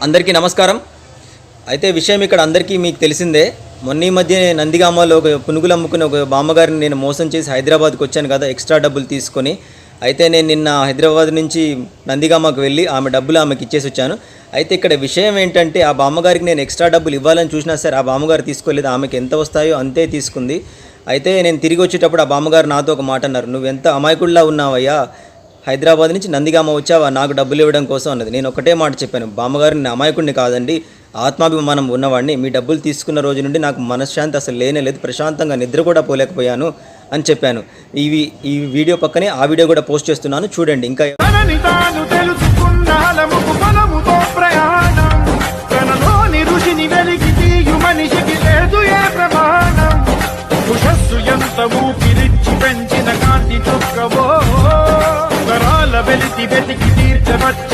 అందరికీ నమస్కారం. అయితే విషయం ఇక్కడ అందరికీ మీకు తెలిసిందే. మొన్న ఈ మధ్య నందిగామలో ఒక పునుగులు అమ్ముకునే ఒక బామ్మగారిని నేను మోసం చేసి హైదరాబాద్కి వచ్చాను కదా, ఎక్స్ట్రా డబ్బులు తీసుకొని. అయితే నేను నిన్న హైదరాబాద్ నుంచి నందిగామకు వెళ్ళి ఆమె డబ్బులు ఆమెకి ఇచ్చేసి వచ్చాను. అయితే ఇక్కడ విషయం ఏంటంటే, ఆ బామ్మగారికి నేను ఎక్స్ట్రా డబ్బులు ఇవ్వాలని చూసినా సరే ఆ బామ్మగారు తీసుకోలేదు. ఆమెకి ఎంత వస్తాయో అంతే తీసుకుంది. అయితే నేను తిరిగి వచ్చేటప్పుడు ఆ బామ్మగారు నాతో ఒక మాట అన్నారు, నువ్వెంత అమాయకుడిలా ఉన్నావయ్యా, హైదరాబాద్ నుంచి నందిగామ వచ్చావా నాకు డబ్బులు ఇవ్వడం కోసం అన్నది. నేను ఒకటే మాట చెప్పాను, బామ్మగారిని అమాయకుడిని కాదండి, ఆత్మాభిమానం ఉన్నవాడిని. మీ డబ్బులు తీసుకున్న రోజు నుండి నాకు మనశ్శాంతి అసలు లేనేలేదు, ప్రశాంతంగా నిద్ర కూడా పోలేకపోయాను అని చెప్పాను. ఈ వీడియో పక్కనే ఆ వీడియో కూడా పోస్ట్ చేస్తున్నాను, చూడండి. ఇంకా వెలితి వెతికి తీర్చవచ్చు